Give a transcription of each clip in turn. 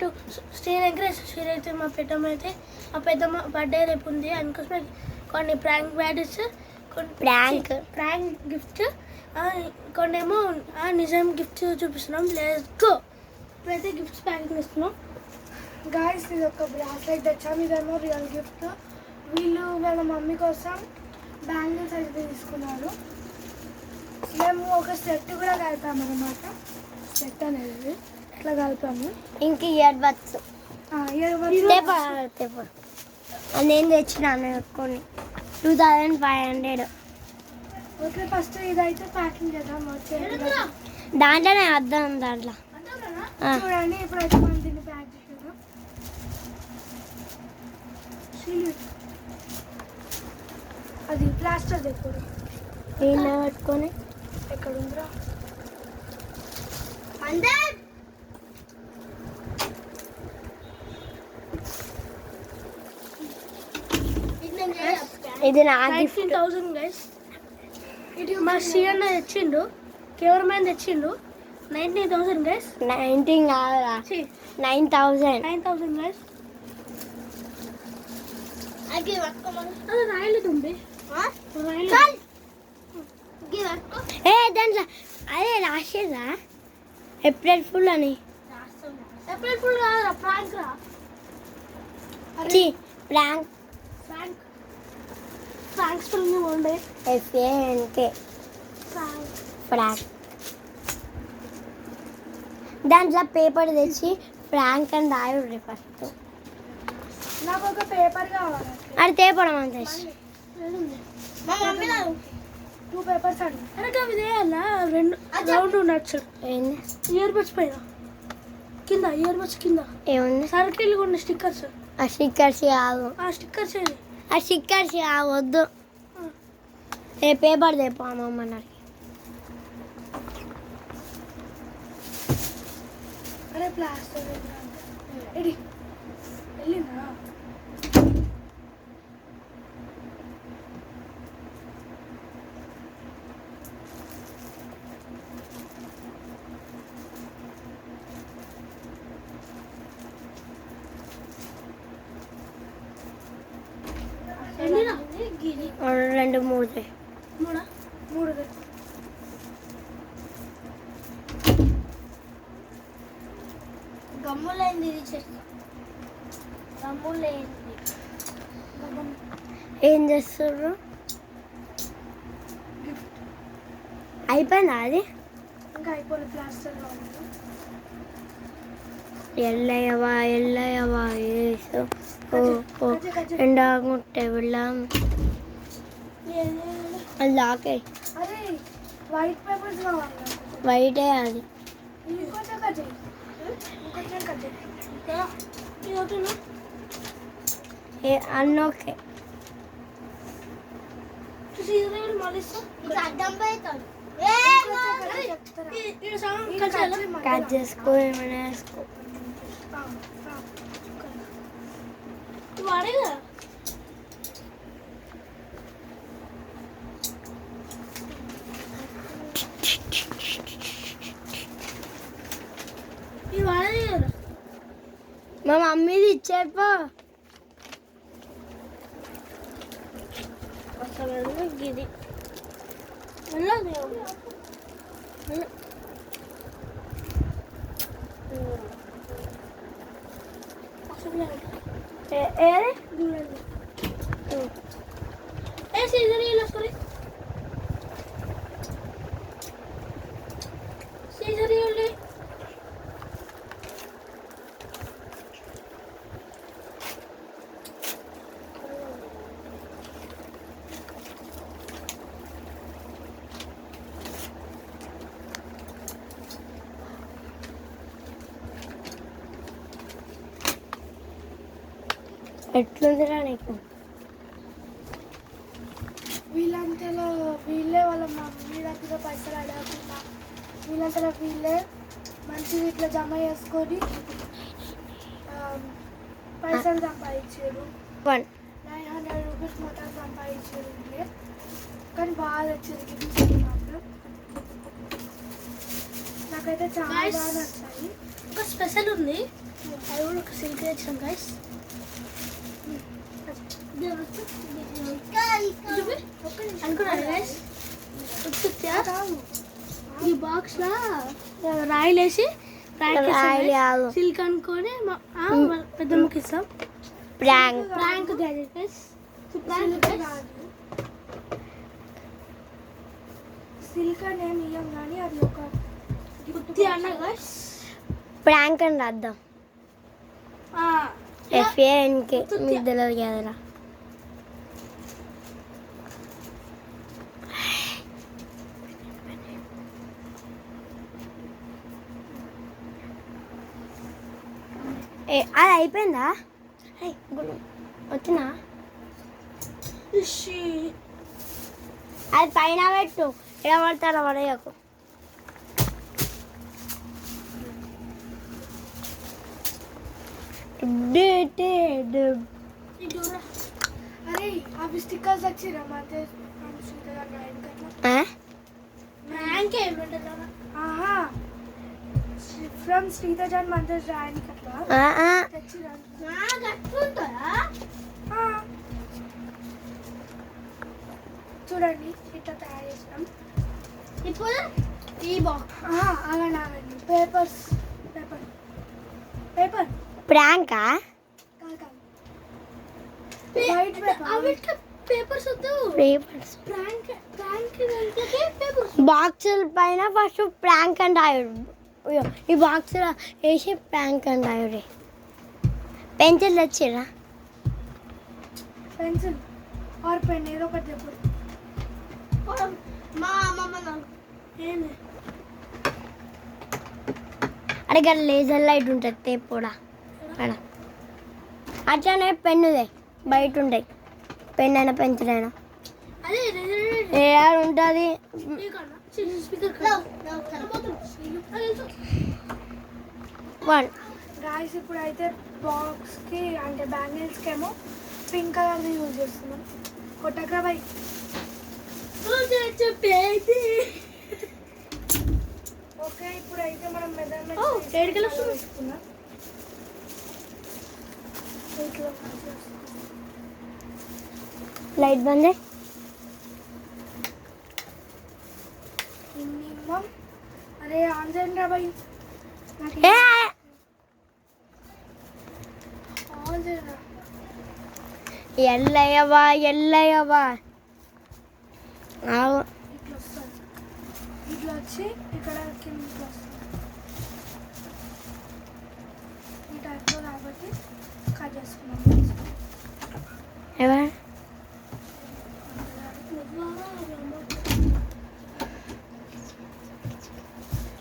To steal encourage అయితే మా పెద్దమ్మ బర్త్డే రేపు ఉంది. అందుకోసమే కొన్ని ప్రాంక్ బ్యాడెస్, కొన్ని ప్రాంక్ గిఫ్ట్, కొన్నేమో నిజం గిఫ్ట్ చూపిస్తున్నాం. Let's go. ఇప్పుడైతే గిఫ్ట్స్ ప్యాకింగ్ ఇస్తున్నాం. గాయస్ ఇది ఒక బ్రాస్లెట్ తెచ్చాము. ఇదేమో రియల్ గిఫ్ట్. వీళ్ళు వాళ్ళ మమ్మీ కోసం బ్యాంగిల్స్ అయితే తీసుకున్నారు. మేము ఒక సెట్ కూడా కలిపాము అనమాట. సెట్ అనేది ఇట్లా కలిపాము. ఇంక ఇయర్ బడ్స్ నేను తెచ్చినాను కొన్ని 2500. ఓకే ఫస్ట్ ఇదైతే ప్యాకింగ్ చేద్దాం. దాంట్లోనే అర్థం దాంట్లో చూడండి. ఇప్పుడైతే మనం దీన్ని ప్యాక్ చేద్దాం. అది ప్లాస్టర్ తెచ్చుకోండి. దీన్ని పెట్టుకొని ఎక్కడ ఉందిరా ఇది నా 19,000 గైస్. ఇది మా సీఎన్ తెచ్చిండు, కెమెరామ్యాన్ తెచ్చిండు. 19,000 గైస్. 19 కాదురా 9,000 గైస్. అది రాయలు తుంబి దాంట్లో అదే రాసేదా ఏప్రిల్ ఫుల్ అని. ఏప్రిల్ ఫుల్ కాదురా, ప్రాంక్ రా. ప్రాంక్స్ ఫుల్ ఉండే FANK ప్రాంక్. దాంట్లో పేపర్ తెచ్చి ప్రాంక్ అని రాయుర్రి ఫస్ట్. నాకు ఒక పేపర్ కావాలి. అది తేపడం అంత 2 పేపర్స్ అడి అవి చేయాలా. 2 రౌండ్ ఉన్నట్టు ఇయర్ బడ్స్ పైన కింద ఇయర్ బడ్స్ కింద ఏముంది సర్కిల్ ఉన్న స్టిక్కర్స్. ఆ స్టిక్కర్స్ కాదు, ఆ స్టిక్కర్స్ వద్దు. ఏ పేపర్ తెపో అమ్మమ్మ నాకు. అరే ప్లాస్టర్ ఎడి వెళ్ళిందా. రెండు మూడు గమ్ములైంది. ఏం చేస్తుర్రు? అయిపోయిందా అది? ఇంకా అయిపోయింది. ప్లాస్టర్ ఎల్లయ్యవా వేసు ఎండాకుంటే వెళ్ళాం. అది లాకే అరే వైట్ పేపర్స్ కావాలి. వైటే అది. అన్నీ ఓకే. కట్ చేసుకో, ఏమైనా వేసుకో. వాడేగా ఇది వాడేది కదా. మా మమ్మీది ఇచ్చేపో. ఇది ఎట్లుందిరా నీకు? వీళ్ళంతలో వీళ్ళే వాళ్ళ మమ్మీ దగ్గర పైసలు అడగకుండా వీళ్ళంతలో వీళ్ళే మంచిగా ఇట్లా జమ చేసుకొని పైసలు సంపాదించారు. 900 రూపీస్ మొత్తం సంపాదించారు వీళ్ళే. కానీ బాగా వచ్చింది మాత్రం. నాకైతే చాలా బాగా నచ్చాయి. ఒక స్పెషల్ ఉంది. అది కూడా ఒక సిల్క్ తెచ్చాం గైస్. అనుకున్నాను గైస్, ఈ బాక్స్ లా రాయిలేసి సిల్క్ అనుకొని పెద్దమ్మకి ఇస్తాం. ప్రాంక్ గైస్, సిల్క్ అని ఏమి ఇయ్యం కానీ అది ఒక బుద్ధి అన్న గైస్. ప్రాంక్ అని రాద్దాం. ఎఫ్ఏఎన్కే మీకు తెలియదు కదరా. అది అయిపోయిందా? వచ్చినా అది పైన పెట్టు, ఎలా పడతారో పడేయకు. అరే అవి స్టిక్కర్స్ వచ్చిరా మధ్య ఫ్రమ్ శ్రీతజాన్ మధ్య రాయనికి అట్లా చూడండి ఇట్లా తయారు చేసినాం. ఇప్పుడు ఈ బాక్స్ ఆగండి పేపర్స్ పేపర్ ప్రాంకా బాక్సుల పైన ఫస్ట్ ప్రాంక్ అండ్ రాయుడు. ఈ బాక్స్లో వేసి ప్రాంక్ అండ్ రాయుడు. పెన్సిల్ తెచ్చిరా? పెన్సిల్ ఆర్ పెన్ ఏదో ఒకటి చెప్పు. మా అమ్మమ్మ ఏంది అడిగ లేజర్ లైట్ ఉంటుంది టేప్ కూడా అక్కడ. అట్లానే పెన్నుదే బయట ఉంటాయి, పెన్ అయినా పెన్సిల్ అయినా ఉంటుంది. గాయస్ ఇప్పుడు అయితే బాక్స్కి అంటే బ్యాంగిల్స్కి ఏమో పింక్ కలర్ది యూజ్ చేస్తున్నాం. కొట్టకరా బై ఓకే. ఇప్పుడు అయితే మనం మెజర్మెంట్ తీసుకున్నాం. లైట్ బంద్. మినిమం అరే ఆన్ చేయండి రా బై. ఆన్ చేయరా ఎల్లయ్యవా ఇట్లా వస్తుంది. ఇట్లా వచ్చి ఇక్కడ కింద ఇట్లా వస్తుంది. ఈ టైప్లో కాబట్టి కట్ చేసుకున్నాం.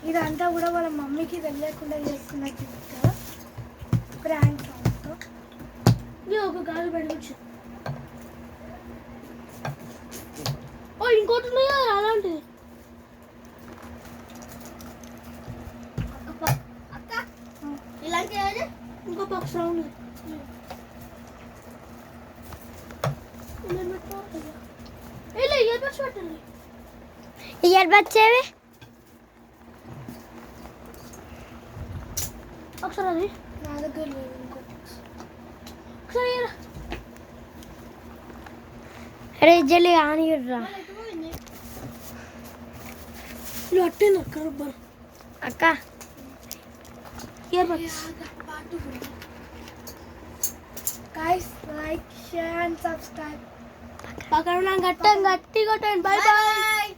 ఇదంతా కూడా వాళ్ళ మమ్మీకి తెలియకుండా చేసుకున్న గిఫ్ట్ ప్రాంక్ అవుతో. ఇది ఒక గాలి పెడవచ్చు. ఓ ఇంకోటి ఉన్నాయి కదా అలాంటిది. ఇలాంటి ఇంకో బాక్స్ ఉంది. ఇయర్ బడ్స్ పెట్టండి. ఇయర్ బడ్స్ ఏవి? ఒకసారి అది నా దగ్గర లేదు. ఇంకోటి ఒకసారి అరే జల్లి ఆనిరా అట్టేను అక్క రబ్బర్ అక్క. Earbuds. Guys like share and subscribe. పక్కన గట్టి కొట్టండి. Bye bye.